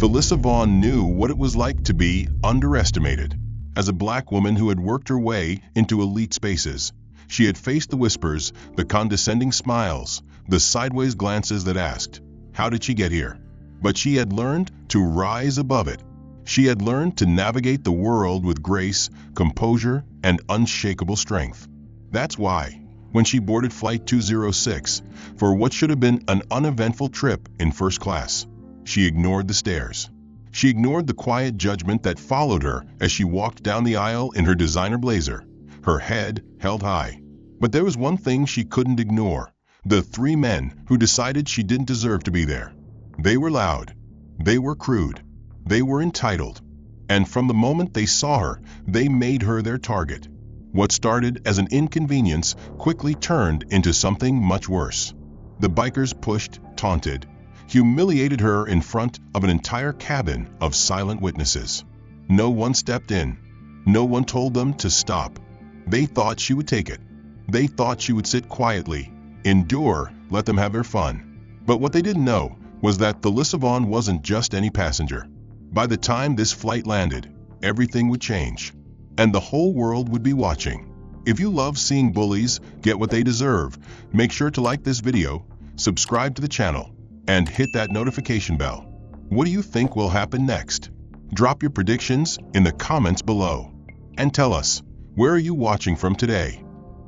Thalissa Vaughn knew what it was like to be underestimated. As a black woman who had worked her way into elite spaces, she had faced the whispers, the condescending smiles, the sideways glances that asked, "How did she get here?" But she had learned to rise above it. She had learned to navigate the world with grace, composure, and unshakable strength. That's why, when she boarded Flight 206 for what should have been an uneventful trip in first class, she ignored the stares. She ignored the quiet judgment that followed her as she walked down the aisle in her designer blazer, her head held high. But there was one thing she couldn't ignore: the three men who decided she didn't deserve to be there. They were loud. They were crude. They were entitled. And from the moment they saw her, they made her their target. What started as an inconvenience quickly turned into something much worse. The bikers pushed, taunted, humiliated her in front of an entire cabin of silent witnesses. No one stepped in. No one told them to stop. They thought she would take it. They thought she would sit quietly, endure, let them have their fun. But what they didn't know was that Thalissa Vaughn wasn't just any passenger. By the time this flight landed, everything would change, and the whole world would be watching. If you love seeing bullies get what they deserve, make sure to like this video, subscribe to the channel, and hit that notification bell. What do you think will happen next? Drop your predictions in the comments below. And tell us, where are you watching from today?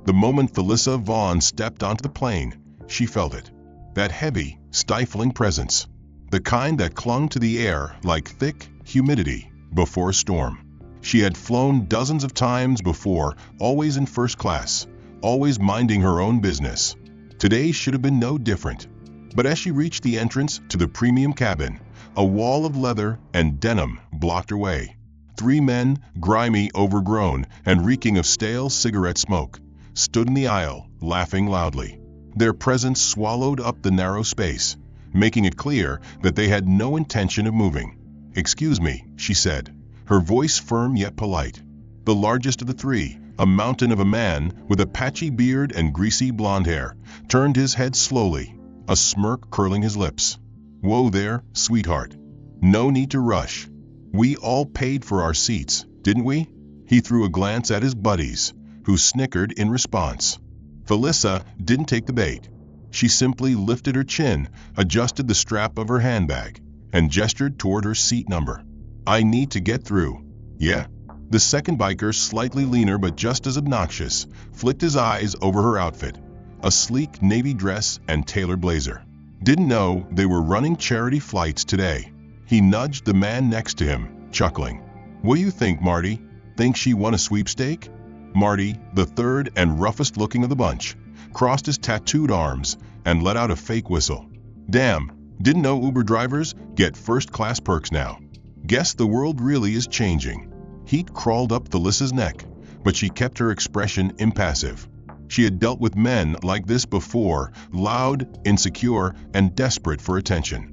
The moment Thalissa Vaughn stepped onto the plane, she felt it. That heavy, stifling presence. The kind that clung to the air like thick humidity before a storm. She had flown dozens of times before, always in first class, always minding her own business. Today should have been no different. But as she reached the entrance to the premium cabin, a wall of leather and denim blocked her way. Three men, grimy, overgrown, and reeking of stale cigarette smoke, stood in the aisle, laughing loudly. Their presence swallowed up the narrow space, making it clear that they had no intention of moving. "Excuse me," she said, her voice firm yet polite. The largest of the three, a mountain of a man with a patchy beard and greasy blonde hair, turned his head slowly, a smirk curling his lips. "Whoa there, sweetheart. No need to rush. We all paid for our seats, didn't we?" He threw a glance at his buddies, who snickered in response. Thalissa didn't take the bait. She simply lifted her chin, adjusted the strap of her handbag, and gestured toward her seat number. "I need to get through." "Yeah." The second biker, slightly leaner but just as obnoxious, flicked his eyes over her outfit, a sleek navy dress and tailored blazer. Didn't know they were running charity flights today. He nudged the man next to him, chuckling. "What do you think, Marty? Think she won a sweepstake?" Marty, the third and roughest looking of the bunch, crossed his tattooed arms and let out a fake whistle. "Damn, didn't know Uber drivers get first-class perks now. Guess the world really is changing." Heat crawled up Thalissa's neck, but she kept her expression impassive. She had dealt with men like this before, loud, insecure, and desperate for attention.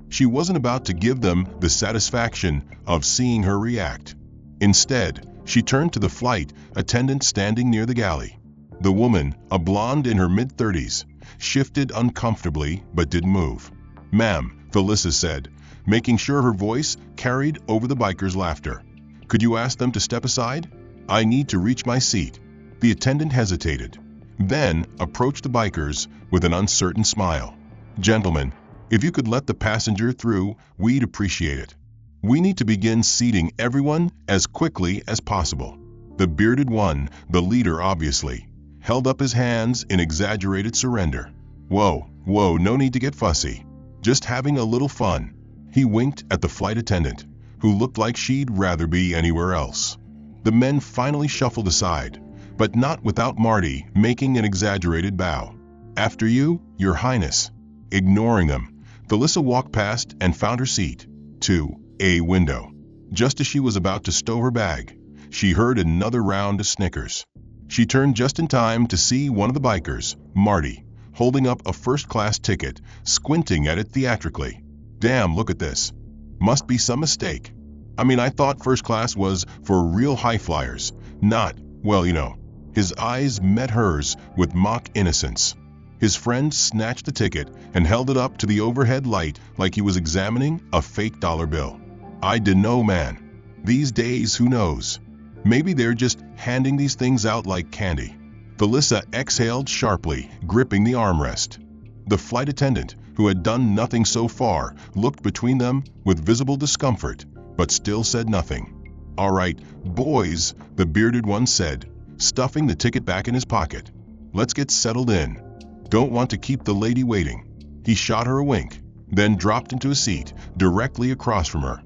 She wasn't about to give them the satisfaction of seeing her react. Instead, she turned to the flight attendant standing near the galley. The woman, a blonde in her mid-30s, shifted uncomfortably but didn't move. "Ma'am," Thalissa said, making sure her voice carried over the bikers' laughter. "Could you ask them to step aside? I need to reach my seat." The attendant hesitated, then approached the bikers with an uncertain smile. "Gentlemen, if you could let the passenger through, we'd appreciate it. We need to begin seating everyone as quickly as possible." The bearded one, the leader obviously, held up his hands in exaggerated surrender. Whoa, no need to get fussy. Just having a little fun." He winked at the flight attendant, who looked like she'd rather be anywhere else. The men finally shuffled aside, but not without Marty making an exaggerated bow. "After you, Your Highness." Ignoring them, Thalissa walked past and found her seat, to a window. Just as she was about to stow her bag, she heard another round of snickers. She turned just in time to see one of the bikers, Marty, holding up a first-class ticket, squinting at it theatrically. "Damn, look at this. Must be some mistake. I thought first class was for real high flyers, not, well, you know." His eyes met hers with mock innocence. His friend snatched the ticket and held it up to the overhead light like he was examining a fake dollar bill. I dunno, man. These days, who knows? Maybe they're just handing these things out like candy. Thalissa exhaled sharply, gripping the armrest. The flight attendant, who had done nothing so far, looked between them with visible discomfort, but still said nothing. "All right, boys," the bearded one said, stuffing the ticket back in his pocket. "Let's get settled in. Don't want to keep the lady waiting." He shot her a wink, then dropped into a seat directly across from her.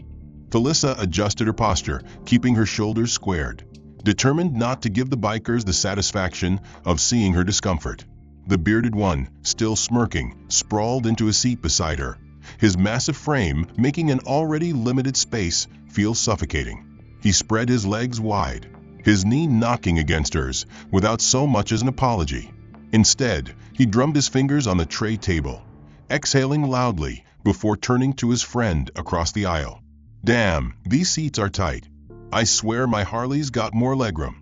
Thalissa adjusted her posture, keeping her shoulders squared, determined not to give the bikers the satisfaction of seeing her discomfort. The bearded one, still smirking, sprawled into a seat beside her, his massive frame making an already limited space feel suffocating. He spread his legs wide, his knee knocking against hers without so much as an apology. Instead, he drummed his fingers on the tray table, exhaling loudly before turning to his friend across the aisle. "Damn, these seats are tight. I swear my Harley's got more legroom."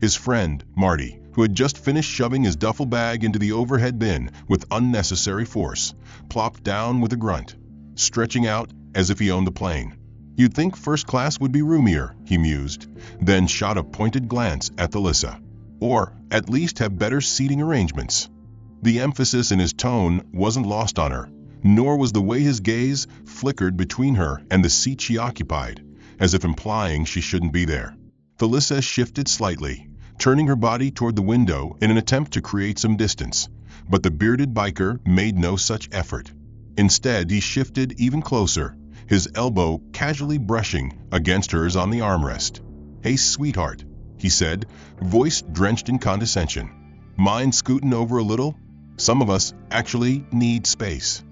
His friend, Marty, who had just finished shoving his duffel bag into the overhead bin with unnecessary force, plopped down with a grunt, stretching out as if he owned the plane. "You'd think first class would be roomier," he mused, then shot a pointed glance at Thalissa. "Or at least have better seating arrangements." The emphasis in his tone wasn't lost on her, nor was the way his gaze flickered between her and the seat she occupied, as if implying she shouldn't be there. Thalissa shifted slightly, turning her body toward the window in an attempt to create some distance, but the bearded biker made no such effort. Instead, he shifted even closer, his elbow casually brushing against hers on the armrest. "Hey, sweetheart," he said, voice drenched in condescension. "Mind scooting over a little? Some of us actually need space."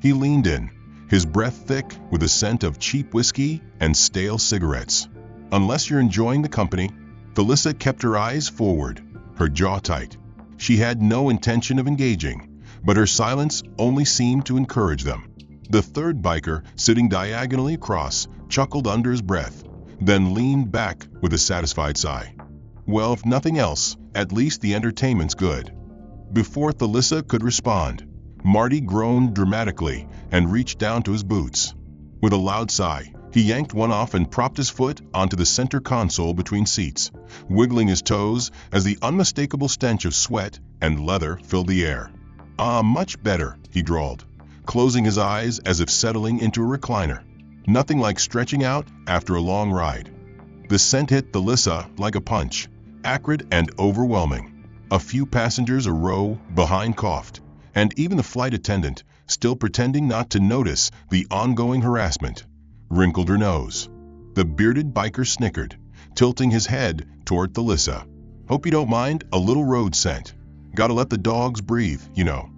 He leaned in, his breath thick with the scent of cheap whiskey and stale cigarettes. "Unless you're enjoying the company." Thalissa kept her eyes forward, her jaw tight. She had no intention of engaging, but her silence only seemed to encourage them. The third biker, sitting diagonally across, chuckled under his breath, then leaned back with a satisfied sigh. "Well, if nothing else, at least the entertainment's good." Before Thalissa could respond, Marty groaned dramatically and reached down to his boots. With a loud sigh, he yanked one off and propped his foot onto the center console between seats, wiggling his toes as the unmistakable stench of sweat and leather filled the air. "Ah, much better," he drawled, closing his eyes as if settling into a recliner. Nothing like stretching out after a long ride. The scent hit Thalissa like a punch, acrid and overwhelming. A few passengers a row behind coughed, and even the flight attendant, still pretending not to notice the ongoing harassment, wrinkled her nose. The bearded biker snickered, tilting his head toward Thalissa. "Hope you don't mind a little road scent. Gotta let the dogs breathe, you know."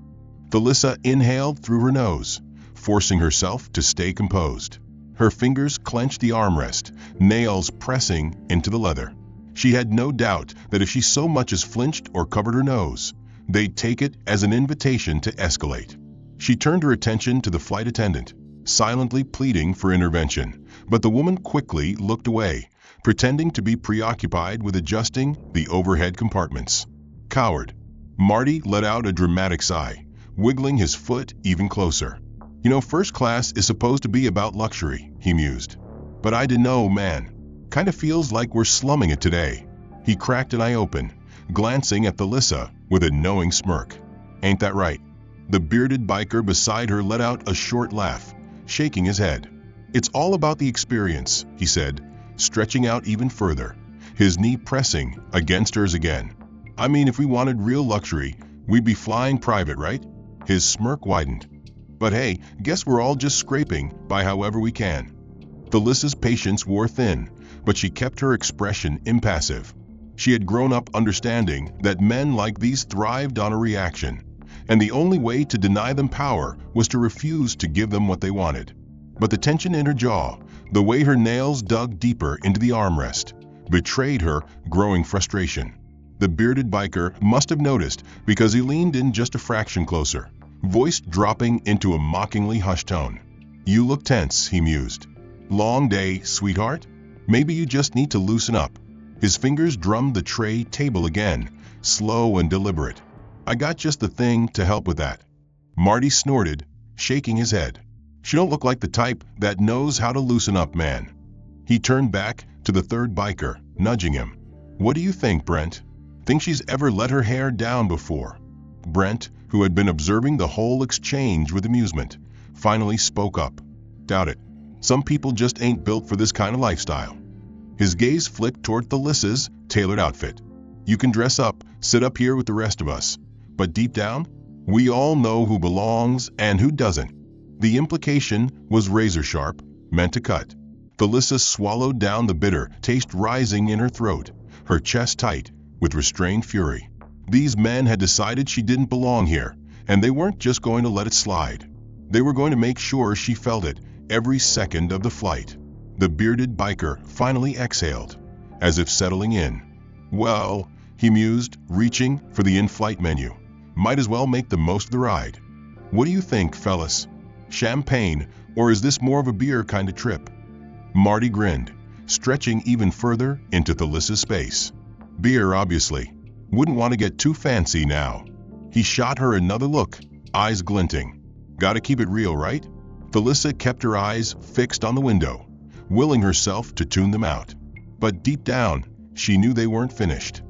Thalissa inhaled through her nose, forcing herself to stay composed. Her fingers clenched the armrest, nails pressing into the leather. She had no doubt that if she so much as flinched or covered her nose, they'd take it as an invitation to escalate. She turned her attention to the flight attendant, silently pleading for intervention, but the woman quickly looked away, pretending to be preoccupied with adjusting the overhead compartments. "Coward." Marty let out a dramatic sigh, wiggling his foot even closer. "You know, first class is supposed to be about luxury," he mused. "But I dunno, man. Kinda feels like we're slumming it today." He cracked an eye open, glancing at Thalissa with a knowing smirk. "Ain't that right?" The bearded biker beside her let out a short laugh, shaking his head. "It's all about the experience," he said, stretching out even further, his knee pressing against hers again. "I mean, if we wanted real luxury, we'd be flying private, right?" His smirk widened. "But hey, guess we're all just scraping by however we can." Thalissa's patience wore thin, but she kept her expression impassive. She had grown up understanding that men like these thrived on a reaction, and the only way to deny them power was to refuse to give them what they wanted. But the tension in her jaw, the way her nails dug deeper into the armrest, betrayed her growing frustration. The bearded biker must have noticed because he leaned in just a fraction closer, voice dropping into a mockingly hushed tone. "You look tense," he mused. "Long day, sweetheart? Maybe you just need to loosen up." His fingers drummed the tray table again, slow and deliberate. I got just the thing to help with that. Marty snorted, shaking his head. She don't look like the type that knows how to loosen up, man. He turned back to the third biker, nudging him. What do you think, Brent? Think she's ever let her hair down before? Brent, who had been observing the whole exchange with amusement, finally spoke up. Doubt it. Some people just ain't built for this kind of lifestyle. His gaze flicked toward Thalissa's tailored outfit. You can dress up, sit up here with the rest of us. But deep down, we all know who belongs and who doesn't. The implication was razor sharp, meant to cut. Thalissa swallowed down the bitter taste rising in her throat, her chest tight with restrained fury. These men had decided she didn't belong here, and they weren't just going to let it slide. They were going to make sure she felt it every second of the flight. The bearded biker finally exhaled, as if settling in. Well, he mused, reaching for the in-flight menu. Might as well make the most of the ride. What do you think, fellas? Champagne, or is this more of a beer kind of trip? Marty grinned, stretching even further into Thalissa's space. Beer, obviously. Wouldn't want to get too fancy now. He shot her another look, eyes glinting. Gotta keep it real, right? Thalissa kept her eyes fixed on the window, willing herself to tune them out. But deep down, she knew they weren't finished.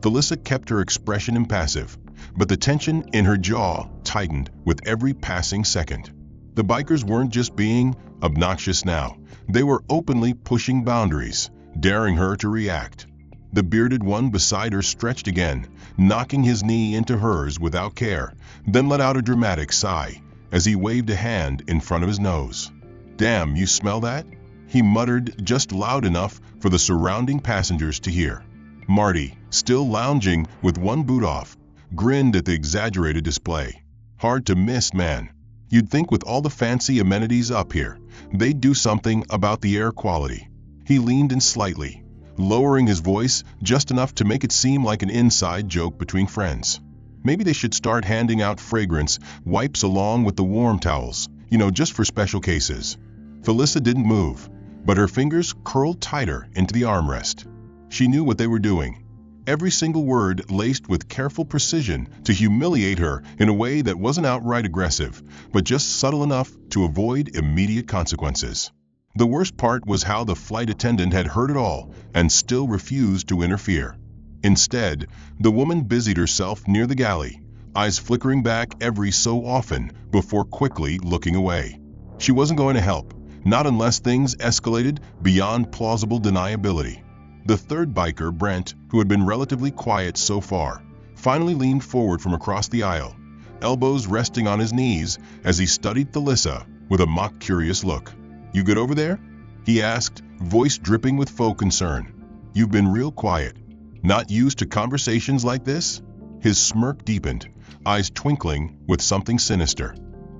Thalissa kept her expression impassive, but the tension in her jaw tightened with every passing second. The bikers weren't just being obnoxious now. They were openly pushing boundaries, daring her to react. The bearded one beside her stretched again, knocking his knee into hers without care, then let out a dramatic sigh as he waved a hand in front of his nose. Damn, you smell that? He muttered just loud enough for the surrounding passengers to hear. Marty, still lounging with one boot off, grinned at the exaggerated display. Hard to miss, man. You'd think with all the fancy amenities up here, they'd do something about the air quality. He leaned in slightly, lowering his voice just enough to make it seem like an inside joke between friends. Maybe they should start handing out fragrance wipes along with the warm towels, just for special cases. Thalissa didn't move, but her fingers curled tighter into the armrest. She knew what they were doing. Every single word laced with careful precision to humiliate her in a way that wasn't outright aggressive, but just subtle enough to avoid immediate consequences. The worst part was how the flight attendant had heard it all and still refused to interfere. Instead, the woman busied herself near the galley, eyes flickering back every so often before quickly looking away. She wasn't going to help, not unless things escalated beyond plausible deniability. The third biker, Brent, who had been relatively quiet so far, finally leaned forward from across the aisle, elbows resting on his knees as he studied Thalissa with a mock-curious look. You good over there? He asked, voice dripping with faux concern. You've been real quiet. Not used to conversations like this? His smirk deepened, eyes twinkling with something sinister.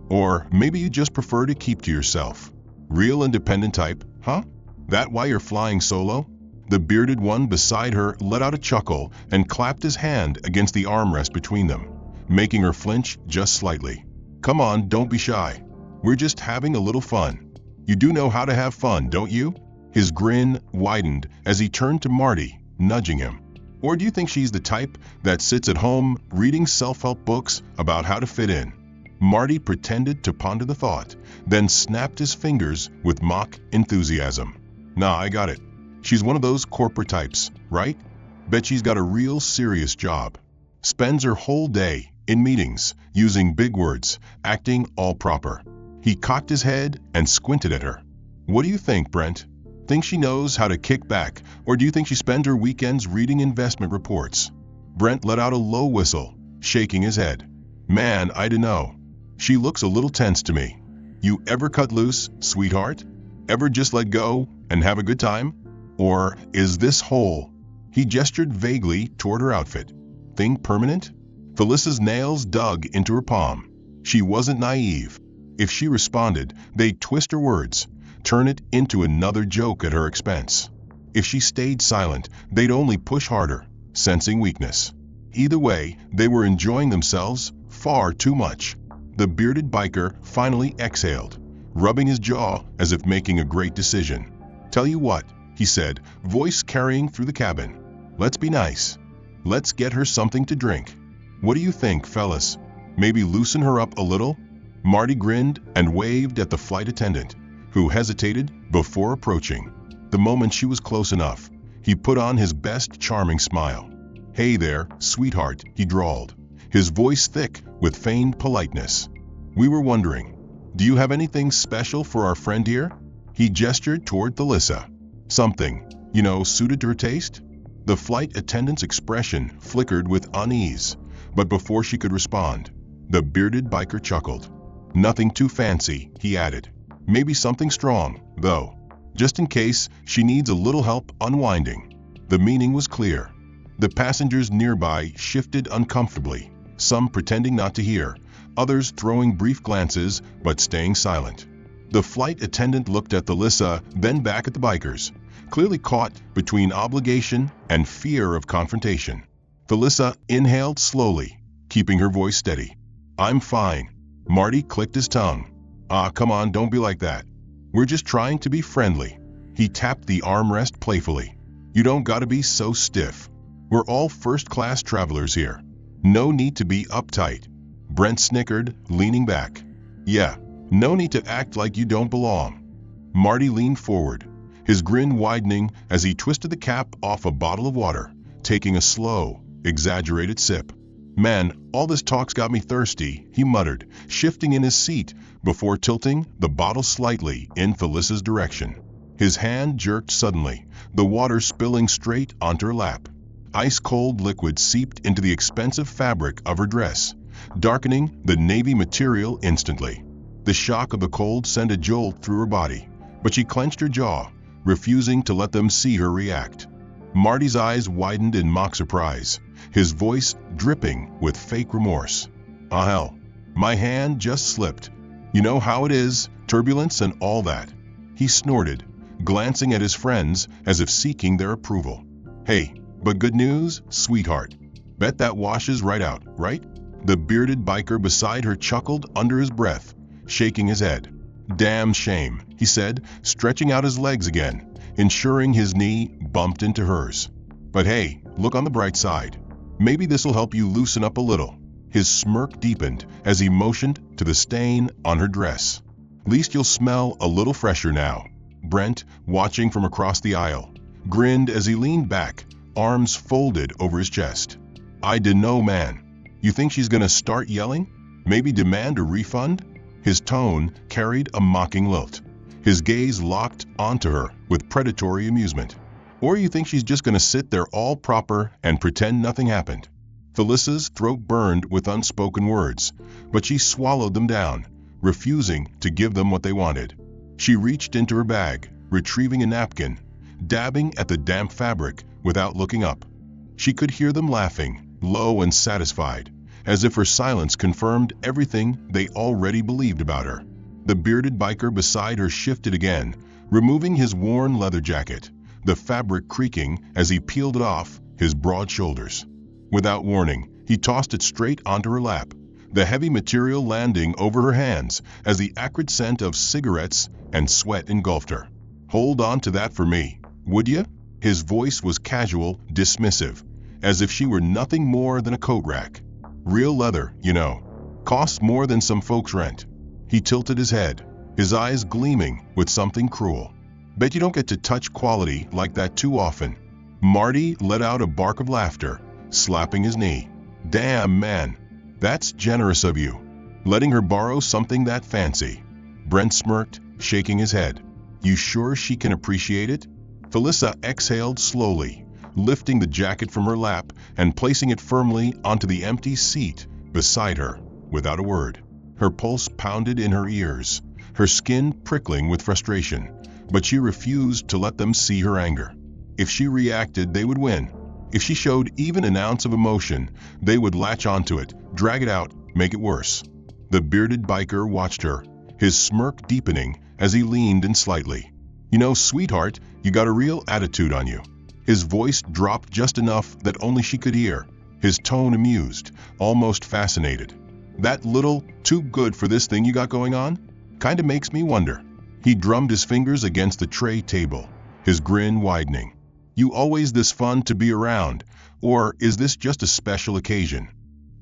Or maybe you just prefer to keep to yourself. Real independent type, huh? That why you're flying solo? The bearded one beside her let out a chuckle and clapped his hand against the armrest between them, making her flinch just slightly. Come on, don't be shy. We're just having a little fun. You do know how to have fun, don't you? His grin widened as he turned to Marty, nudging him. Or do you think she's the type that sits at home reading self-help books about how to fit in? Marty pretended to ponder the thought, then snapped his fingers with mock enthusiasm. Nah, I got it. She's one of those corporate types, right? Bet she's got a real serious job. Spends her whole day in meetings, using big words, acting all proper. He cocked his head and squinted at her. What do you think, Brent? Think she knows how to kick back, or do you think she spends her weekends reading investment reports? Brent let out a low whistle, shaking his head. Man, I dunno. She looks a little tense to me. You ever cut loose, sweetheart? Ever just let go and have a good time? Or is this whole? He gestured vaguely toward her outfit. Thing permanent? Thalissa's nails dug into her palm. She wasn't naive. If she responded, they'd twist her words, turn it into another joke at her expense. If she stayed silent, they'd only push harder, sensing weakness. Either way, they were enjoying themselves far too much. The bearded biker finally exhaled, rubbing his jaw as if making a great decision. Tell you what, he said, voice carrying through the cabin. Let's be nice. Let's get her something to drink. What do you think, fellas? Maybe loosen her up a little? Marty grinned and waved at the flight attendant, who hesitated before approaching. The moment she was close enough, he put on his best charming smile. "Hey there, sweetheart," he drawled, his voice thick with feigned politeness. "We were wondering, do you have anything special for our friend here?" He gestured toward Thalissa. "Something, suited to her taste?" The flight attendant's expression flickered with unease, but before she could respond, the bearded biker chuckled. "Nothing too fancy," he added. "Maybe something strong, though, just in case she needs a little help unwinding." The meaning was clear. The passengers nearby shifted uncomfortably, some pretending not to hear, others throwing brief glances but staying silent. The flight attendant looked at Thalissa, then back at the bikers, clearly caught between obligation and fear of confrontation. Thalissa inhaled slowly, keeping her voice steady. "I'm fine." Marty clicked his tongue. "Ah, come on, don't be like that. We're just trying to be friendly." He tapped the armrest playfully. "You don't gotta be so stiff. We're all first-class travelers here. No need to be uptight." Brent snickered, leaning back. "Yeah, no need to act like you don't belong." Marty leaned forward, his grin widening as he twisted the cap off a bottle of water, taking a slow, exaggerated sip. "Man, all this talk's got me thirsty," he muttered, shifting in his seat before tilting the bottle slightly in Thalissa's direction. His hand jerked suddenly, the water spilling straight onto her lap. Ice-cold liquid seeped into the expensive fabric of her dress, darkening the navy material instantly. The shock of the cold sent a jolt through her body, but she clenched her jaw, refusing to let them see her react. Marty's eyes widened in mock surprise, his voice dripping with fake remorse. "Ah hell, my hand just slipped. You know how it is, turbulence and all that." He snorted, glancing at his friends as if seeking their approval. "Hey, but good news, sweetheart. Bet that washes right out, right?" The bearded biker beside her chuckled under his breath, shaking his head. "Damn shame," he said, stretching out his legs again, ensuring his knee bumped into hers. "But hey, look on the bright side. Maybe this'll help you loosen up a little." His smirk deepened as he motioned to the stain on her dress. "Least you'll smell a little fresher now." Brent, watching from across the aisle, grinned as he leaned back, arms folded over his chest. "I dunno, man. You think she's gonna start yelling? Maybe demand a refund?" His tone carried a mocking lilt, his gaze locked onto her with predatory amusement. "Or you think she's just gonna sit there all proper and pretend nothing happened?" Thalissa's throat burned with unspoken words, but she swallowed them down, refusing to give them what they wanted. She reached into her bag, retrieving a napkin, dabbing at the damp fabric without looking up. She could hear them laughing, low and satisfied, as if her silence confirmed everything they already believed about her. The bearded biker beside her shifted again, removing his worn leather jacket, the fabric creaking as he peeled it off his broad shoulders. Without warning, he tossed it straight onto her lap, the heavy material landing over her hands as the acrid scent of cigarettes and sweat engulfed her. "Hold on to that for me, would you?" His voice was casual, dismissive, as if she were nothing more than a coat rack. "Real leather, costs more than some folks rent." He tilted his head, his eyes gleaming with something cruel. "Bet you don't get to touch quality like that too often." Marty let out a bark of laughter, slapping his knee. "Damn, man, that's generous of you, letting her borrow something that fancy." Brent smirked, shaking his head. "You sure she can appreciate it?" Thalissa exhaled slowly, lifting the jacket from her lap and placing it firmly onto the empty seat beside her, without a word. Her pulse pounded in her ears, her skin prickling with frustration, but she refused to let them see her anger. If she reacted, they would win. If she showed even an ounce of emotion, they would latch onto it, drag it out, make it worse. The bearded biker watched her, his smirk deepening as he leaned in slightly. "Sweetheart, you got a real attitude on you." His voice dropped just enough that only she could hear, his tone amused, almost fascinated. "That little too good for this thing you got going on? Kinda makes me wonder." He drummed his fingers against the tray table, his grin widening. "You always this fun to be around, or is this just a special occasion?"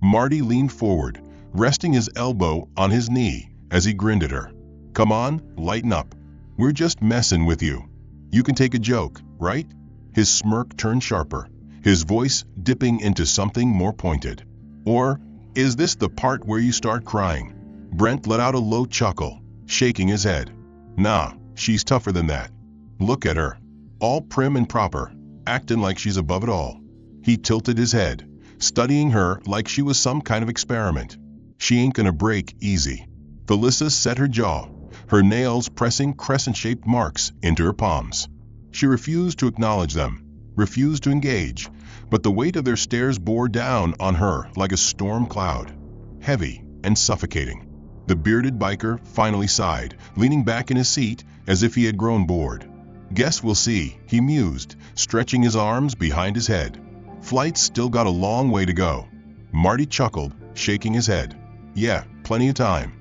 Marty leaned forward, resting his elbow on his knee as he grinned at her. "Come on, lighten up. We're just messing with you. You can take a joke, right?" His smirk turned sharper, his voice dipping into something more pointed. "Or is this the part where you start crying?" Brent let out a low chuckle, shaking his head. "Nah, she's tougher than that. Look at her. All prim and proper, acting like she's above it all." He tilted his head, studying her like she was some kind of experiment. "She ain't gonna break easy." Thalissa set her jaw, her nails pressing crescent-shaped marks into her palms. She refused to acknowledge them, refused to engage, but the weight of their stares bore down on her like a storm cloud, heavy and suffocating. The bearded biker finally sighed, leaning back in his seat as if he had grown bored. "Guess we'll see," he mused, stretching his arms behind his head. "Flight's still got a long way to go." Marty chuckled, shaking his head. "Yeah, plenty of time."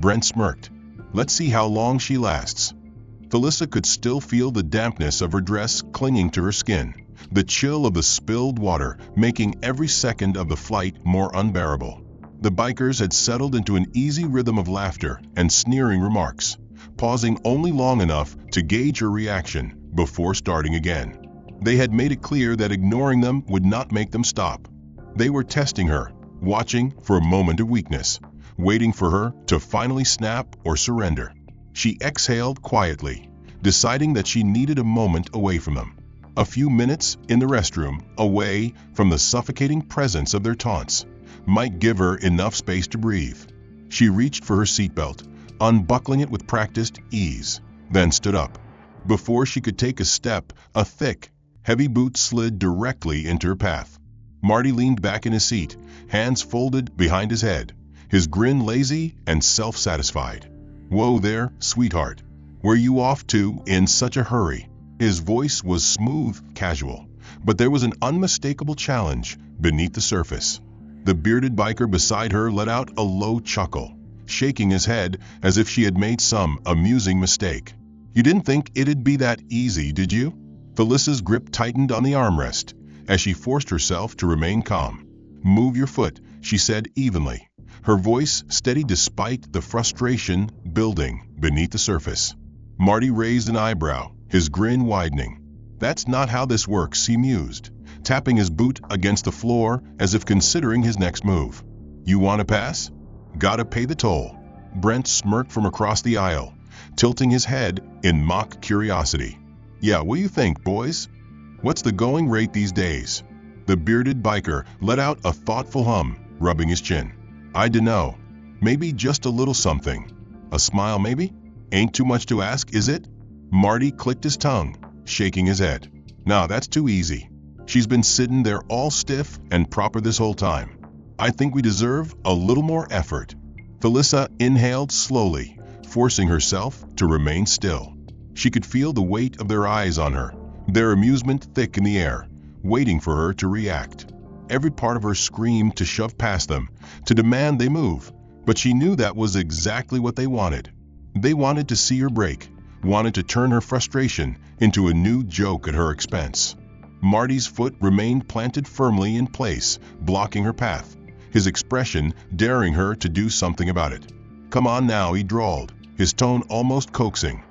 Brent smirked. "Let's see how long she lasts." Thalissa could still feel the dampness of her dress clinging to her skin, the chill of the spilled water making every second of the flight more unbearable. The bikers had settled into an easy rhythm of laughter and sneering remarks, pausing only long enough to gauge her reaction before starting again. They had made it clear that ignoring them would not make them stop. They were testing her, watching for a moment of weakness, waiting for her to finally snap or surrender. She exhaled quietly, deciding that she needed a moment away from them. A few minutes in the restroom, away from the suffocating presence of their taunts, might give her enough space to breathe. She reached for her seatbelt, unbuckling it with practiced ease, then stood up. Before she could take a step, a thick, heavy boot slid directly into her path. Marty leaned back in his seat, hands folded behind his head, his grin lazy and self-satisfied. "Whoa there, sweetheart. Where you off to in such a hurry?" His voice was smooth, casual, but there was an unmistakable challenge beneath the surface. The bearded biker beside her let out a low chuckle, shaking his head as if she had made some amusing mistake. "You didn't think it'd be that easy, did you?" Thalissa's grip tightened on the armrest as she forced herself to remain calm. "Move your foot," she said evenly, her voice steady despite the frustration building beneath the surface. Marty raised an eyebrow, his grin widening. "That's not how this works," he mused, tapping his boot against the floor as if considering his next move. "You want to pass? Gotta pay the toll." Brent smirked from across the aisle, tilting his head in mock curiosity. "Yeah, what do you think, boys? What's the going rate these days?" The bearded biker let out a thoughtful hum, rubbing his chin. "I dunno. Maybe just a little something. A smile, maybe? Ain't too much to ask, is it?" Marty clicked his tongue, shaking his head. "Nah, that's too easy. She's been sitting there all stiff and proper this whole time. I think we deserve a little more effort." Thalissa inhaled slowly, forcing herself to remain still. She could feel the weight of their eyes on her, their amusement thick in the air, waiting for her to react. Every part of her screamed to shove past them, to demand they move, but she knew that was exactly what they wanted. They wanted to see her break, wanted to turn her frustration into a new joke at her expense. Marty's foot remained planted firmly in place, blocking her path, his expression daring her to do something about it. "Come on now," he drawled, his tone almost coaxing.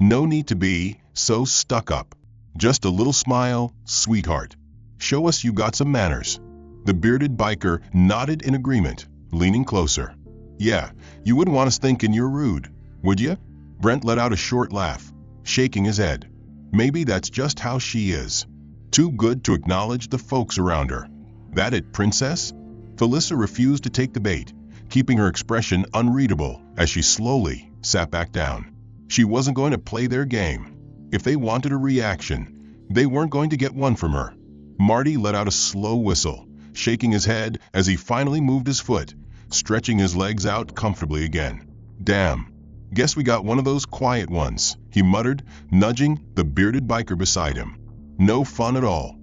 "No need to be so stuck up. Just a little smile, sweetheart. Show us you got some manners." The bearded biker nodded in agreement, leaning closer. "Yeah, you wouldn't want us thinking you're rude, would you?" Brent let out a short laugh, shaking his head. "Maybe that's just how she is. Too good to acknowledge the folks around her. That it, princess?" Thalissa refused to take the bait, keeping her expression unreadable as she slowly sat back down. She wasn't going to play their game. If they wanted a reaction, they weren't going to get one from her. Marty let out a slow whistle, shaking his head as he finally moved his foot, stretching his legs out comfortably again. "Damn. Guess we got one of those quiet ones," he muttered, nudging the bearded biker beside him. No fun at all.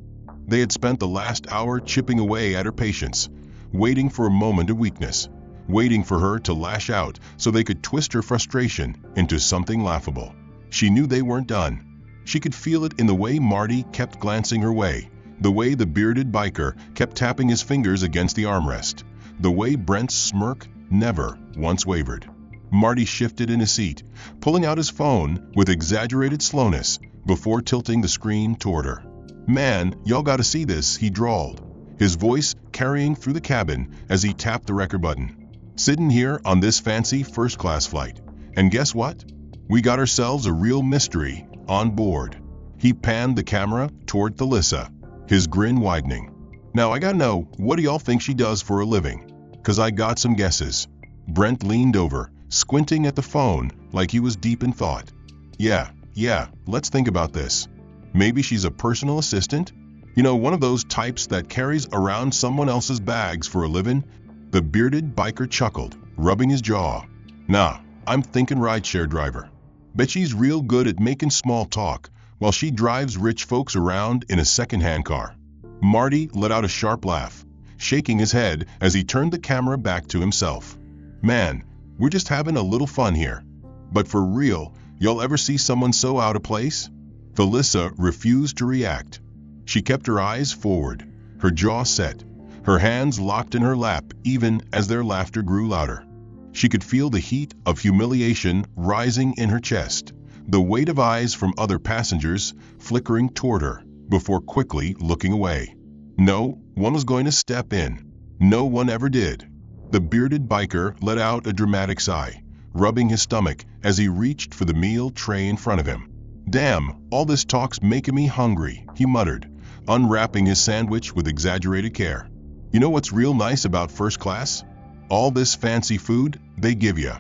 They had spent the last hour chipping away at her patience, waiting for a moment of weakness, waiting for her to lash out so they could twist her frustration into something laughable. She knew they weren't done. She could feel it in the way Marty kept glancing her way, the way the bearded biker kept tapping his fingers against the armrest, The way Brent's smirk never once wavered. Marty shifted in his seat, pulling out his phone with exaggerated slowness before tilting the screen toward her. "Man, y'all gotta see this," he drawled, his voice carrying through the cabin as he tapped the record button. "Sitting here on this fancy first-class flight, and guess what? We got ourselves a real mystery on board." He panned the camera toward Thalissa, his grin widening. "Now I gotta know, what do y'all think she does for a living? 'Cause I got some guesses." Brent leaned over, squinting at the phone like he was deep in thought. Yeah, let's think about this. Maybe she's a personal assistant? You know, one of those types that carries around someone else's bags for a living?" The bearded biker chuckled, rubbing his jaw. "Nah, I'm thinking rideshare driver. Bet she's real good at making small talk while she drives rich folks around in a second-hand car." Marty let out a sharp laugh, shaking his head as he turned the camera back to himself. "Man, we're just having a little fun here. But for real, y'all ever see someone so out of place?" Thalissa refused to react. She kept her eyes forward, her jaw set, her hands locked in her lap even as their laughter grew louder. She could feel the heat of humiliation rising in her chest, the weight of eyes from other passengers flickering toward her before quickly looking away. No one was going to step in. No one ever did. The bearded biker let out a dramatic sigh, rubbing his stomach as he reached for the meal tray in front of him. "Damn, all this talk's making me hungry," he muttered, unwrapping his sandwich with exaggerated care. "You know what's real nice about first class? All this fancy food they give ya."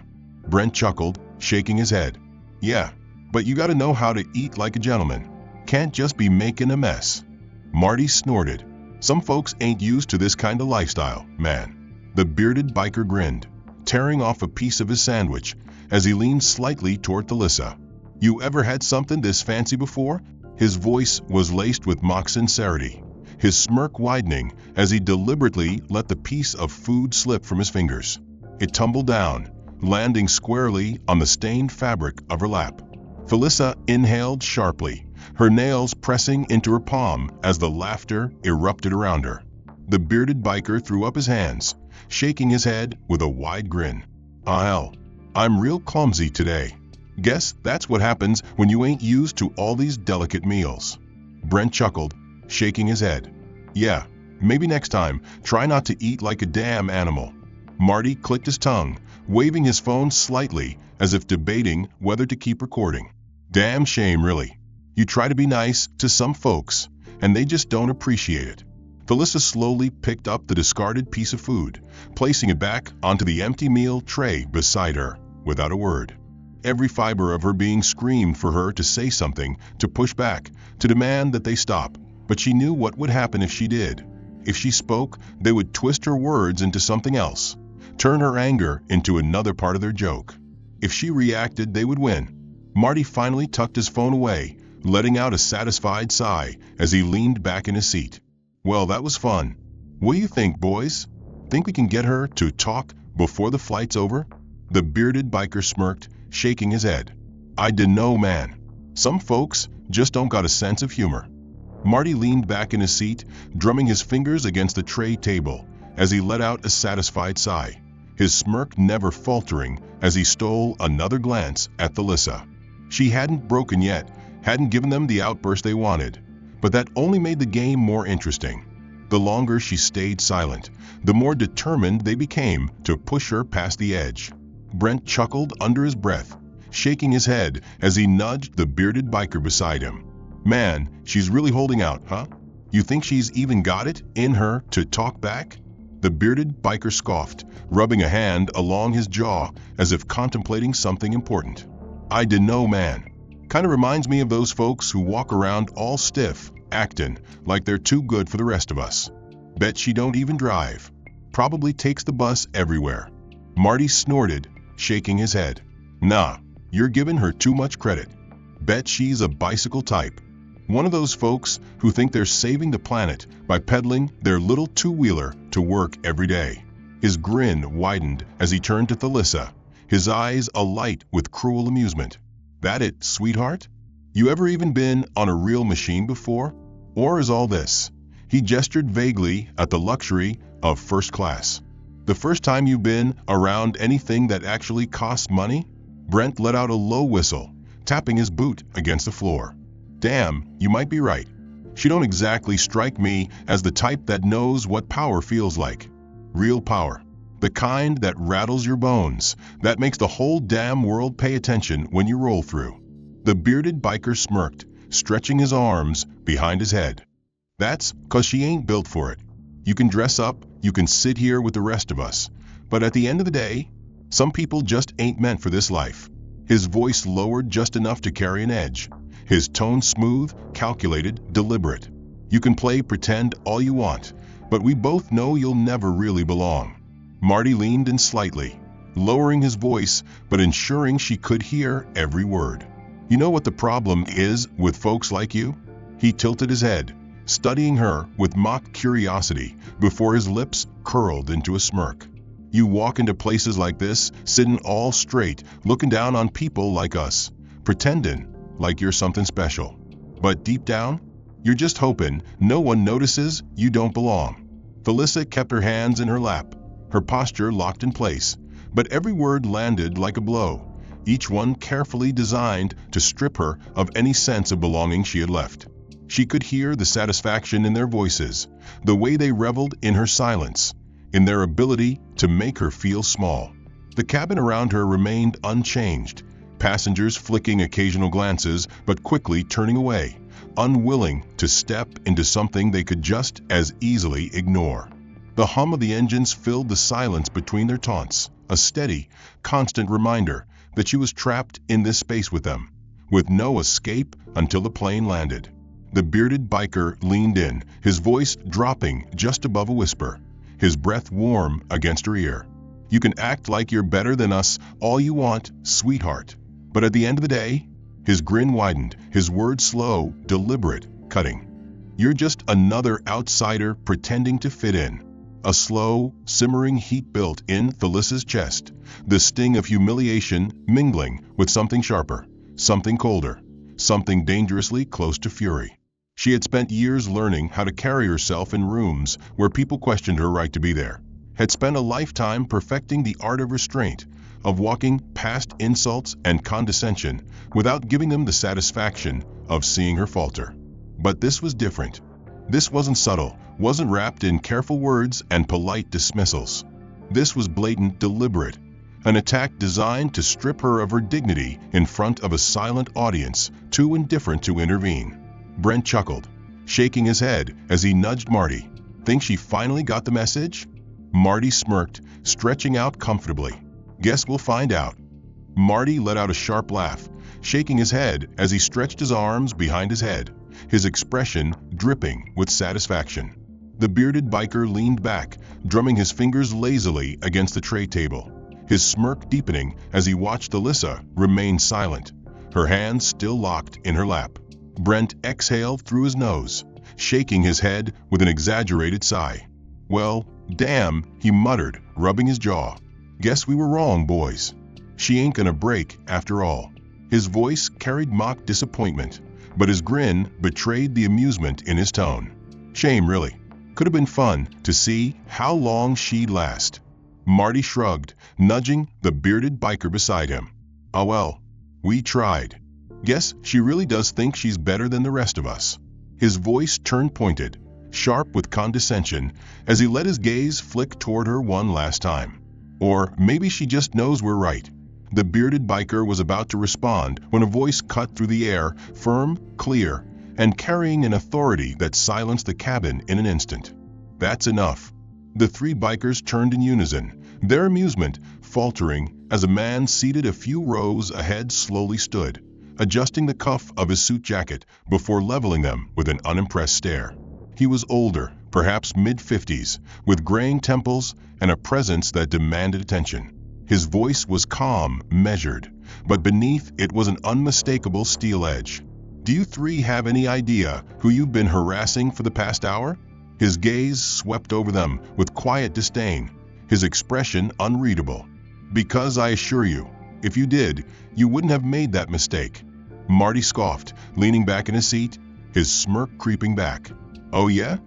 Brent chuckled, shaking his head. "Yeah, but you gotta know how to eat like a gentleman. Can't just be making a mess." Marty snorted. "Some folks ain't used to this kind of lifestyle, man." The bearded biker grinned, tearing off a piece of his sandwich as he leaned slightly toward Thalissa. "You ever had something this fancy before?" His voice was laced with mock sincerity, his smirk widening as he deliberately let the piece of food slip from his fingers. It tumbled down, landing squarely on the stained fabric of her lap. Thalissa inhaled sharply, her nails pressing into her palm as the laughter erupted around her. The bearded biker threw up his hands, shaking his head with a wide grin. "Ah hell, I'm real clumsy today. Guess that's what happens when you ain't used to all these delicate meals." Brent chuckled, shaking his head. "Yeah, maybe next time, try not to eat like a damn animal." Marty clicked his tongue, waving his phone slightly as if debating whether to keep recording. "Damn shame, really. You try to be nice to some folks, and they just don't appreciate it." Thalissa slowly picked up the discarded piece of food, placing it back onto the empty meal tray beside her, without a word. Every fiber of her being screamed for her to say something, to push back, to demand that they stop, but she knew what would happen if she did. If she spoke, they would twist her words into something else, turn her anger into another part of their joke. If she reacted, they would win. Marty finally tucked his phone away, letting out a satisfied sigh as he leaned back in his seat. "Well, that was fun. What do you think, boys? Think we can get her to talk before the flight's over?" The bearded biker smirked, shaking his head. "I dunno, man. Some folks just don't got a sense of humor." Marty leaned back in his seat, drumming his fingers against the tray table as he let out a satisfied sigh, his smirk never faltering as he stole another glance at Thalissa. She hadn't broken yet, hadn't given them the outburst they wanted, but that only made the game more interesting. The longer she stayed silent, the more determined they became to push her past the edge. Brent chuckled under his breath, shaking his head as he nudged the bearded biker beside him. "Man, she's really holding out, huh? You think she's even got it in her to talk back?" The bearded biker scoffed, rubbing a hand along his jaw as if contemplating something important. "I dunno, man. Kinda reminds me of those folks who walk around all stiff, actin' like they're too good for the rest of us. Bet she don't even drive. Probably takes the bus everywhere." Marty snorted, shaking his head. "Nah, you're giving her too much credit. Bet she's a bicycle type. One of those folks who think they're saving the planet by pedaling their little two-wheeler to work every day." His grin widened as he turned to Thalissa, his eyes alight with cruel amusement. "That it, sweetheart? You ever even been on a real machine before? Or is all this?" He gestured vaguely at the luxury of first class. The first time you've been around anything that actually costs money? Brent let out a low whistle, tapping his boot against the floor. Damn, you might be right. She don't exactly strike me as the type that knows what power feels like. Real power. The kind that rattles your bones, that makes the whole damn world pay attention when you roll through. The bearded biker smirked, stretching his arms behind his head. That's 'cause she ain't built for it. You can dress up, you can sit here with the rest of us, but at the end of the day, some people just ain't meant for this life. His voice lowered just enough to carry an edge. His tone smooth, calculated, deliberate. You can play pretend all you want, but we both know you'll never really belong. Marty leaned in slightly, lowering his voice but ensuring she could hear every word. You know what the problem is with folks like you? He tilted his head, studying her with mock curiosity before his lips curled into a smirk. You walk into places like this, sitting all straight, looking down on people like us, pretending like you're something special. But deep down, you're just hoping no one notices you don't belong. Thalissa kept her hands in her lap, her posture locked in place, but every word landed like a blow, each one carefully designed to strip her of any sense of belonging she had left. She could hear the satisfaction in their voices, the way they reveled in her silence, in their ability to make her feel small. The cabin around her remained unchanged, passengers flicking occasional glances but quickly turning away, unwilling to step into something they could just as easily ignore. The hum of the engines filled the silence between their taunts, a steady, constant reminder that she was trapped in this space with them, with no escape until the plane landed. The bearded biker leaned in, his voice dropping just above a whisper, his breath warm against her ear. You can act like you're better than us all you want, sweetheart. But at the end of the day, his grin widened, his words slow, deliberate, cutting. You're just another outsider pretending to fit in. A slow, simmering heat built in Thalissa's chest, the sting of humiliation mingling with something sharper, something colder, something dangerously close to fury. She had spent years learning how to carry herself in rooms where people questioned her right to be there, had spent a lifetime perfecting the art of restraint, of walking past insults and condescension without giving them the satisfaction of seeing her falter. But this was different. This wasn't subtle, wasn't wrapped in careful words and polite dismissals. This was blatant, deliberate, an attack designed to strip her of her dignity in front of a silent audience too indifferent to intervene. Brent chuckled, shaking his head as he nudged Marty. Think she finally got the message? Marty smirked, stretching out comfortably. Guess we'll find out. Marty let out a sharp laugh, shaking his head as he stretched his arms behind his head, his expression dripping with satisfaction. The bearded biker leaned back, drumming his fingers lazily against the tray table, his smirk deepening as he watched Thalissa remain silent, her hands still locked in her lap. Brent exhaled through his nose, shaking his head with an exaggerated sigh. Well, damn, he muttered, rubbing his jaw. Guess we were wrong, boys. She ain't gonna break, after all. His voice carried mock disappointment, but his grin betrayed the amusement in his tone. Shame, really. Could have been fun to see how long she'd last. Marty shrugged, nudging the bearded biker beside him. Oh well, we tried. Guess she really does think she's better than the rest of us. His voice turned pointed, sharp with condescension, as he let his gaze flick toward her one last time. Or maybe she just knows we're right. The bearded biker was about to respond when a voice cut through the air, firm, clear, and carrying an authority that silenced the cabin in an instant. That's enough. The three bikers turned in unison, their amusement faltering as a man seated a few rows ahead slowly stood, adjusting the cuff of his suit jacket before leveling them with an unimpressed stare. He was older, perhaps mid-50s, with graying temples and a presence that demanded attention. His voice was calm, measured, but beneath it was an unmistakable steel edge. Do you three have any idea who you've been harassing for the past hour? His gaze swept over them with quiet disdain, his expression unreadable. Because I assure you, if you did, you wouldn't have made that mistake. Marty scoffed, leaning back in his seat, his smirk creeping back. Oh yeah?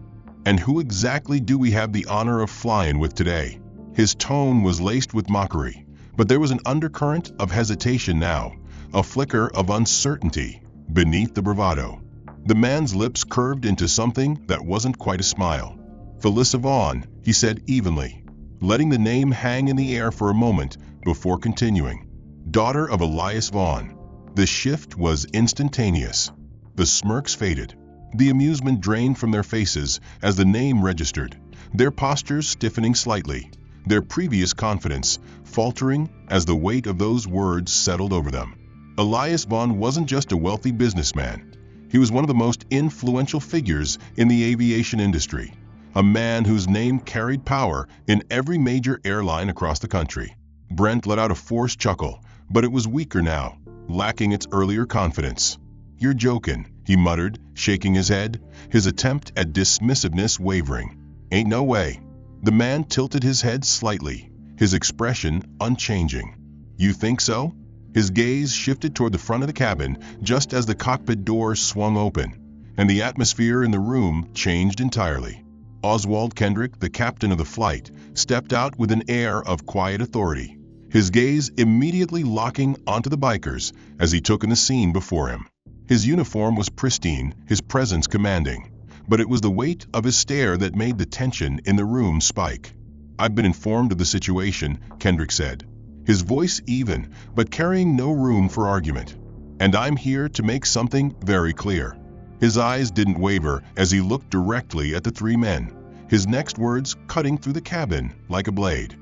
And who exactly do we have the honor of flying with today? His tone was laced with mockery, but there was an undercurrent of hesitation now, a flicker of uncertainty beneath the bravado. The man's lips curved into something that wasn't quite a smile. "Thalissa Vaughn," he said evenly, letting the name hang in the air for a moment before continuing. "Daughter of Elias Vaughn." The shift was instantaneous. The smirks faded. The amusement drained from their faces as the name registered, their postures stiffening slightly, their previous confidence faltering as the weight of those words settled over them. Elias Vaughn wasn't just a wealthy businessman. He was one of the most influential figures in the aviation industry, a man whose name carried power in every major airline across the country. Brent let out a forced chuckle, but it was weaker now, lacking its earlier confidence. "You're joking," he muttered, shaking his head, his attempt at dismissiveness wavering. "Ain't no way." The man tilted his head slightly, his expression unchanging. "You think so?" His gaze shifted toward the front of the cabin just as the cockpit doors swung open, and the atmosphere in the room changed entirely. Oswald Kendrick, the captain of the flight, stepped out with an air of quiet authority, his gaze immediately locking onto the bikers as he took in the scene before him. His uniform was pristine, his presence commanding, but it was the weight of his stare that made the tension in the room spike. "I've been informed of the situation," Kendrick said, his voice even, but carrying no room for argument. "And I'm here to make something very clear." His eyes didn't waver as he looked directly at the three men, his next words cutting through the cabin like a blade.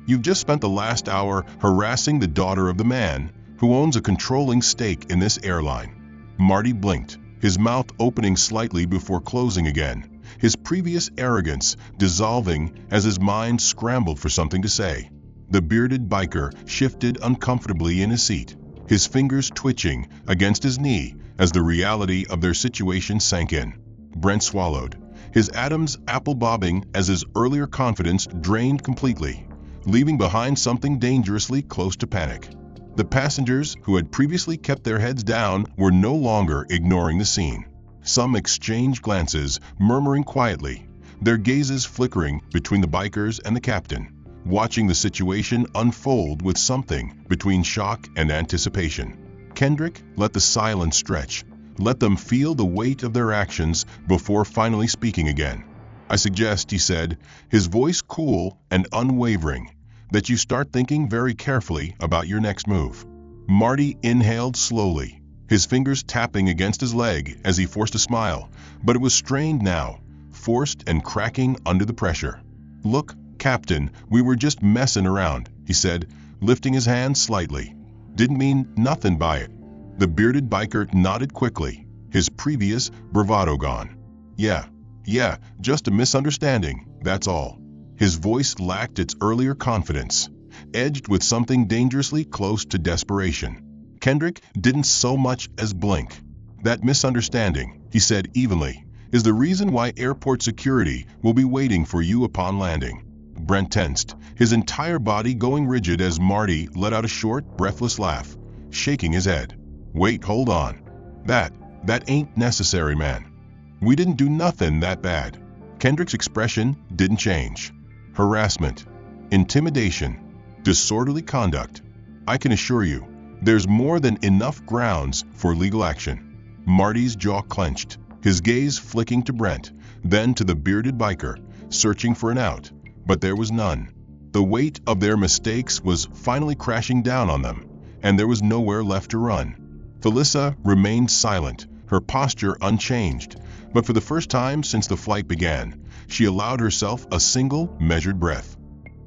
"You've just spent the last hour harassing the daughter of the man who owns a controlling stake in this airline." Marty blinked, his mouth opening slightly before closing again, his previous arrogance dissolving as his mind scrambled for something to say. The bearded biker shifted uncomfortably in his seat, his fingers twitching against his knee as the reality of their situation sank in. Brent swallowed, his atoms apple-bobbing as his earlier confidence drained completely, leaving behind something dangerously close to panic. The passengers, who had previously kept their heads down, were no longer ignoring the scene. Some exchanged glances, murmuring quietly, their gazes flickering between the bikers and the captain, watching the situation unfold with something between shock and anticipation. Kendrick let the silence stretch, let them feel the weight of their actions before finally speaking again. "I suggest," he said, his voice cool and unwavering, "that you start thinking very carefully about your next move." Marty inhaled slowly, his fingers tapping against his leg as he forced a smile, but it was strained now, forced and cracking under the pressure. "Look, Captain, we were just messing around," he said, lifting his hand slightly. "Didn't mean nothing by it." The bearded biker nodded quickly, his previous bravado gone. Yeah, just a misunderstanding, that's all." His voice lacked its earlier confidence, edged with something dangerously close to desperation. Kendrick didn't so much as blink. "That misunderstanding," he said evenly, "is the reason why airport security will be waiting for you upon landing." Brent tensed, his entire body going rigid as Marty let out a short, breathless laugh, shaking his head. "Wait, hold on. That ain't necessary, man. We didn't do nothing that bad." Kendrick's expression didn't change. "Harassment, intimidation, disorderly conduct. I can assure you, there's more than enough grounds for legal action." Marty's jaw clenched, his gaze flicking to Brent, then to the bearded biker, searching for an out, but there was none. The weight of their mistakes was finally crashing down on them, and there was nowhere left to run. Thalissa remained silent, her posture unchanged, but for the first time since the flight began, she allowed herself a single, measured breath.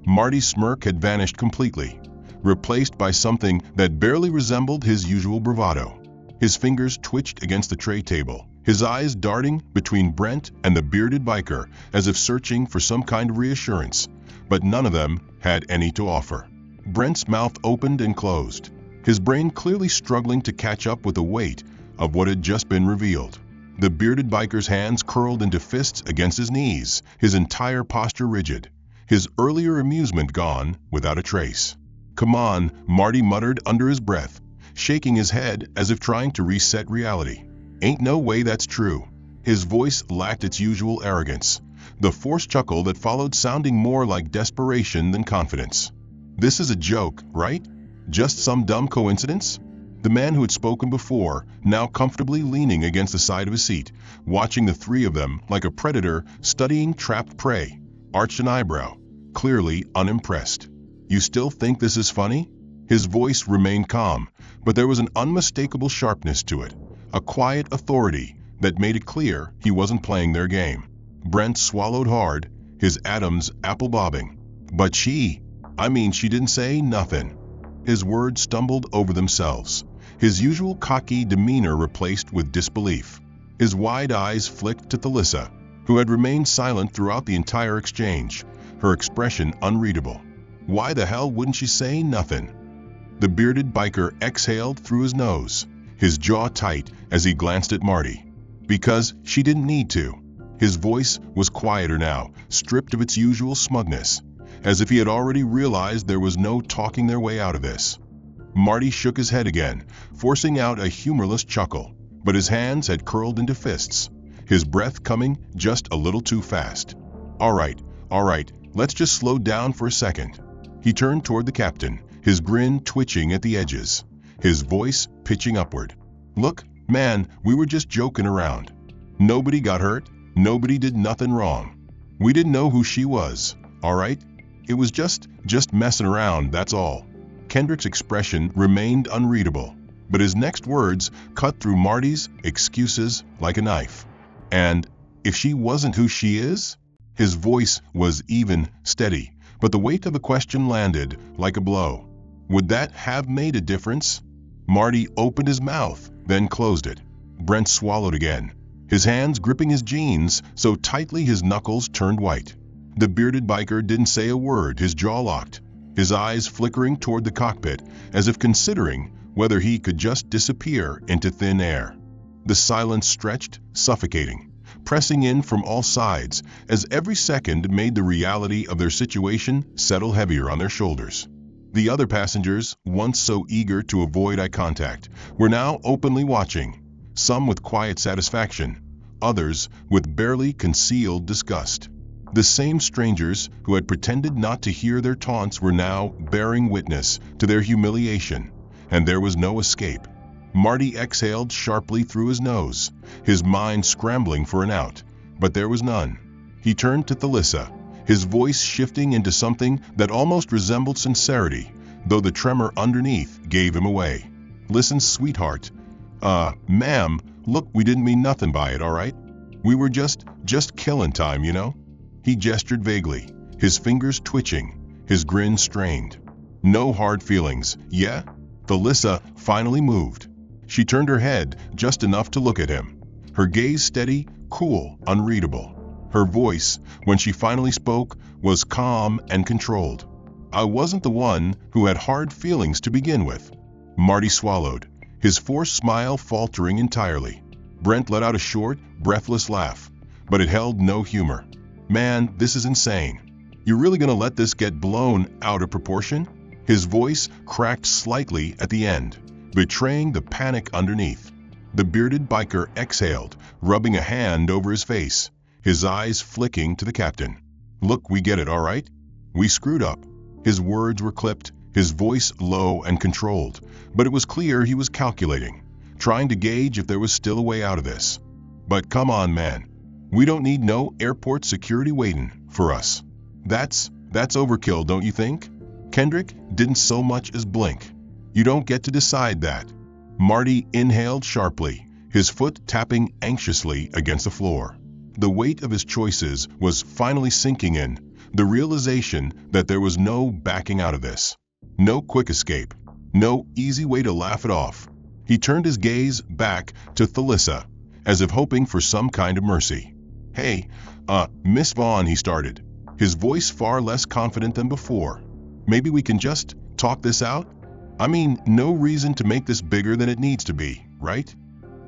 Marty's smirk had vanished completely, replaced by something that barely resembled his usual bravado. His fingers twitched against the tray table, his eyes darting between Brent and the bearded biker as if searching for some kind of reassurance, but none of them had any to offer. Brent's mouth opened and closed, his brain clearly struggling to catch up with the weight of what had just been revealed. The bearded biker's hands curled into fists against his knees, his entire posture rigid, his earlier amusement gone without a trace. "Come on," Marty muttered under his breath, shaking his head as if trying to reset reality. "Ain't no way that's true." His voice lacked its usual arrogance. the forced chuckle that followed sounding more like desperation than confidence. "This is a joke, right? Just some dumb coincidence?" The man who had spoken before, now comfortably leaning against the side of his seat, watching the three of them like a predator studying trapped prey, arched an eyebrow, clearly unimpressed. "You still think this is funny?" His voice remained calm, but there was an unmistakable sharpness to it, a quiet authority that made it clear he wasn't playing their game. Brent swallowed hard, his atoms apple-bobbing. "But she didn't say nothing." His words stumbled over themselves, his usual cocky demeanor replaced with disbelief. His wide eyes flicked to Thalissa, who had remained silent throughout the entire exchange, her expression unreadable. Why the hell wouldn't she say nothing? The bearded biker exhaled through his nose, his jaw tight as he glanced at Marty. "Because she didn't need to." His voice was quieter now, stripped of its usual smugness, as if he had already realized there was no talking their way out of this. Marty shook his head again, forcing out a humorless chuckle, but his hands had curled into fists, his breath coming just a little too fast. All right, let's just slow down for a second." He turned toward the captain, his grin twitching at the edges, his voice pitching upward. "Look, man, we were just joking around. Nobody got hurt, nobody did nothing wrong. We didn't know who she was, all right? It was just messing around, that's all." Kendrick's expression remained unreadable, but his next words cut through Marty's excuses like a knife. "And if she wasn't who she is?" His voice was even, steady, but the weight of the question landed like a blow. "Would that have made a difference?" Marty opened his mouth, then closed it. Brent swallowed again, his hands gripping his jeans so tightly his knuckles turned white. The bearded biker didn't say a word, his jaw locked, his eyes flickering toward the cockpit as if considering whether he could just disappear into thin air. The silence stretched, suffocating, pressing in from all sides as every second made the reality of their situation settle heavier on their shoulders. The other passengers, once so eager to avoid eye contact, were now openly watching, some with quiet satisfaction, others with barely concealed disgust. The same strangers who had pretended not to hear their taunts were now bearing witness to their humiliation, and there was no escape. Marty exhaled sharply through his nose, his mind scrambling for an out, but there was none. He turned to Thalissa, his voice shifting into something that almost resembled sincerity, though the tremor underneath gave him away. "Listen, sweetheart. Ma'am, look, we didn't mean nothing by it, all right? We were just killing time, you know?" He gestured vaguely, his fingers twitching, his grin strained. "No hard feelings, yeah?" Thalissa finally moved. She turned her head just enough to look at him, her gaze steady, cool, unreadable. Her voice, when she finally spoke, was calm and controlled. "I wasn't the one who had hard feelings to begin with." Marty swallowed, his forced smile faltering entirely. Brent let out a short, breathless laugh, but it held no humor. "Man, this is insane. You're really gonna let this get blown out of proportion?" His voice cracked slightly at the end, betraying the panic underneath. The bearded biker exhaled, rubbing a hand over his face, his eyes flicking to the captain. "Look, we get it, all right? We screwed up." His words were clipped, his voice low and controlled, but it was clear he was calculating, trying to gauge if there was still a way out of this. "But come on, man. We don't need no airport security waiting for us. That's overkill, don't you think?" Kendrick didn't so much as blink. "You don't get to decide that." Marty inhaled sharply, his foot tapping anxiously against the floor. The weight of his choices was finally sinking in, the realization that there was no backing out of this. No quick escape, no easy way to laugh it off. He turned his gaze back to Thalissa, as if hoping for some kind of mercy. "Hey, Miss Vaughn," he started, his voice far less confident than before. "Maybe we can just talk this out? I mean, no reason to make this bigger than it needs to be, right?"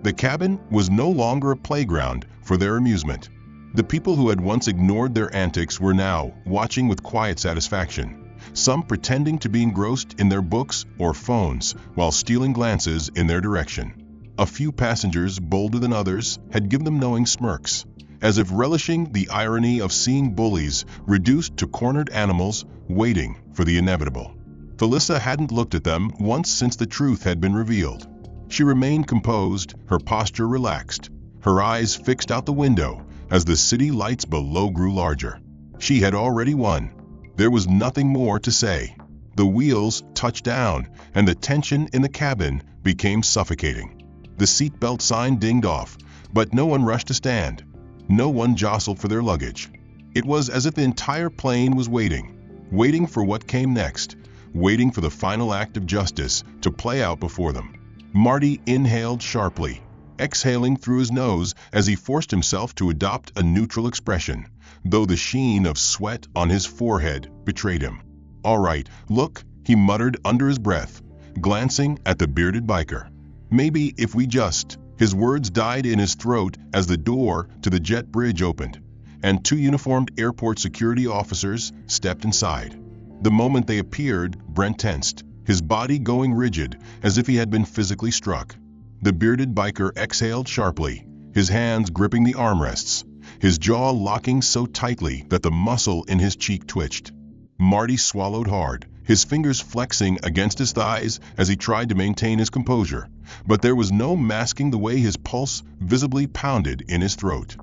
The cabin was no longer a playground for their amusement. The people who had once ignored their antics were now watching with quiet satisfaction, some pretending to be engrossed in their books or phones while stealing glances in their direction. A few passengers, bolder than others, had given them knowing smirks, as if relishing the irony of seeing bullies reduced to cornered animals waiting for the inevitable. Thalissa hadn't looked at them once since the truth had been revealed. She remained composed, her posture relaxed, her eyes fixed out the window as the city lights below grew larger. She had already won. There was nothing more to say. The wheels touched down, and the tension in the cabin became suffocating. The seatbelt sign dinged off, but no one rushed to stand. No one jostled for their luggage. It was as if the entire plane was waiting for what came next, waiting for the final act of justice to play out before them. Marty inhaled sharply, exhaling through his nose as he forced himself to adopt a neutral expression, though the sheen of sweat on his forehead betrayed him. "All right, look," he muttered under his breath, glancing at the bearded biker. "Maybe if we just..." His words died in his throat as the door to the jet bridge opened, and two uniformed airport security officers stepped inside. The moment they appeared, Brent tensed, his body going rigid as if he had been physically struck. The bearded biker exhaled sharply, his hands gripping the armrests, his jaw locking so tightly that the muscle in his cheek twitched. Marty swallowed hard, his fingers flexing against his thighs as he tried to maintain his composure, but there was no masking the way his pulse visibly pounded in his throat.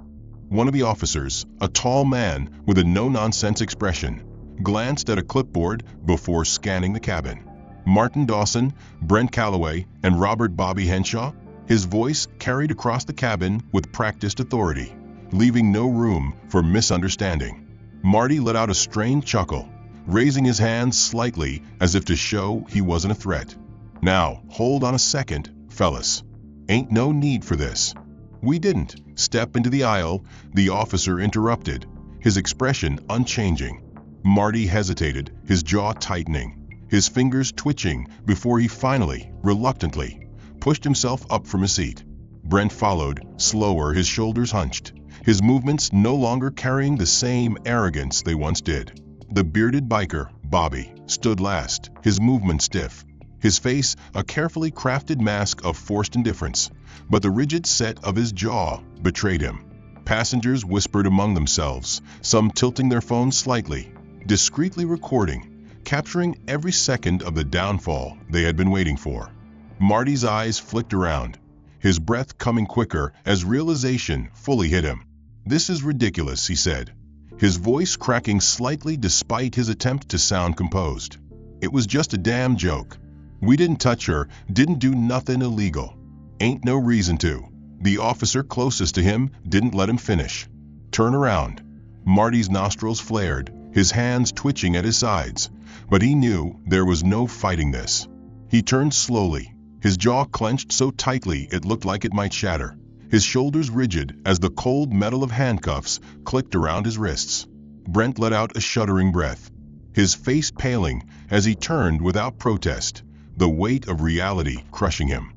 One of the officers, a tall man with a no-nonsense expression, glanced at a clipboard before scanning the cabin. Martin Dawson, Brent Calloway, and Robert Bobby Henshaw? His voice carried across the cabin with practiced authority, leaving no room for misunderstanding. Marty let out a strained chuckle, raising his hands slightly as if to show he wasn't a threat. "Now, hold on a second, fellas. Ain't no need for this." "We didn't step into the aisle," the officer interrupted, his expression unchanging. Marty hesitated, his jaw tightening, his fingers twitching before he finally, reluctantly, pushed himself up from his seat. Brent followed, slower, his shoulders hunched, his movements no longer carrying the same arrogance they once did. The bearded biker, Bobby, stood last, his movement stiff, his face a carefully crafted mask of forced indifference, but the rigid set of his jaw betrayed him. Passengers whispered among themselves, some tilting their phones slightly, discreetly recording, capturing every second of the downfall they had been waiting for. Marty's eyes flicked around, his breath coming quicker as realization fully hit him. "This is ridiculous," he said, his voice cracking slightly despite his attempt to sound composed. "It was just a damn joke. We didn't touch her, didn't do nothing illegal. Ain't no reason to." The officer closest to him didn't let him finish. "Turn around." Marty's nostrils flared, his hands twitching at his sides, but he knew there was no fighting this. He turned slowly, his jaw clenched so tightly it looked like it might shatter, his shoulders rigid as the cold metal of handcuffs clicked around his wrists. Brent let out a shuddering breath, his face paling as he turned without protest, the weight of reality crushing him.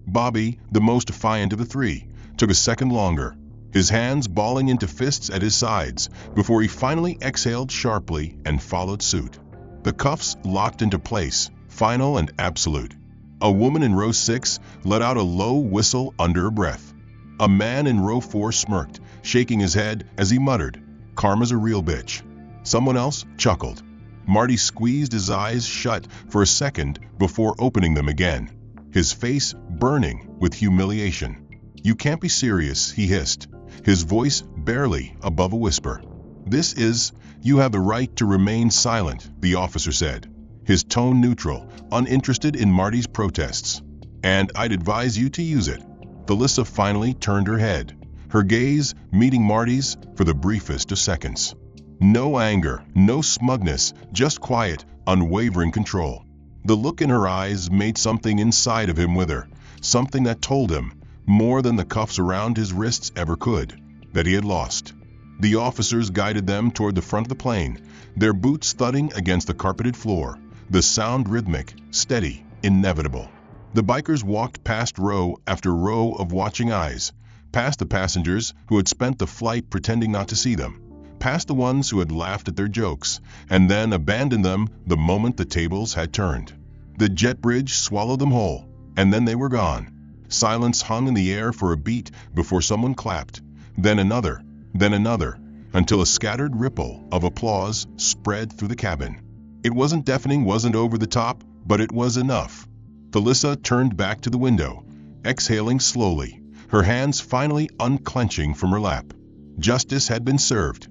Bobby, the most defiant of the three, took a second longer, his hands balling into fists at his sides before he finally exhaled sharply and followed suit. The cuffs locked into place, final and absolute. A woman in row 6 let out a low whistle under her breath. A man in row 4 smirked, shaking his head as he muttered, "Karma's a real bitch." Someone else chuckled. Marty squeezed his eyes shut for a second before opening them again, his face burning with humiliation. "You can't be serious," he hissed, his voice barely above a whisper. "You have the right to remain silent," the officer said, his tone neutral, uninterested in Marty's protests. "And I'd advise you to use it." Thalissa finally turned her head, her gaze meeting Marty's for the briefest of seconds. No anger, no smugness, just quiet, unwavering control. The look in her eyes made something inside of him wither, something that told him, more than the cuffs around his wrists ever could, that he had lost. The officers guided them toward the front of the plane, their boots thudding against the carpeted floor, the sound rhythmic, steady, inevitable. The bikers walked past row after row of watching eyes, past the passengers who had spent the flight pretending not to see them, past the ones who had laughed at their jokes, and then abandoned them the moment the tables had turned. The jet bridge swallowed them whole, and then they were gone. Silence hung in the air for a beat before someone clapped, then another, then another, until a scattered ripple of applause spread through the cabin. It wasn't deafening, wasn't over the top, but it was enough. Thalissa turned back to the window, exhaling slowly, her hands finally unclenching from her lap. Justice had been served.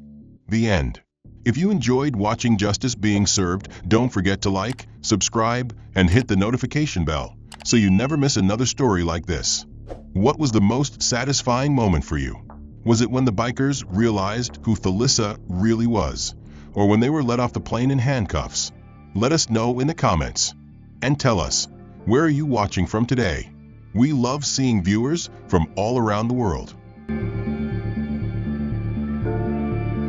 The end. If you enjoyed watching justice being served, don't forget to like, subscribe, and hit the notification bell so you never miss another story like this. What was the most satisfying moment for you? Was it when the bikers realized who Thalissa really was, or when they were let off the plane in handcuffs? Let us know in the comments. And tell us, where are you watching from today? We love seeing viewers from all around the world.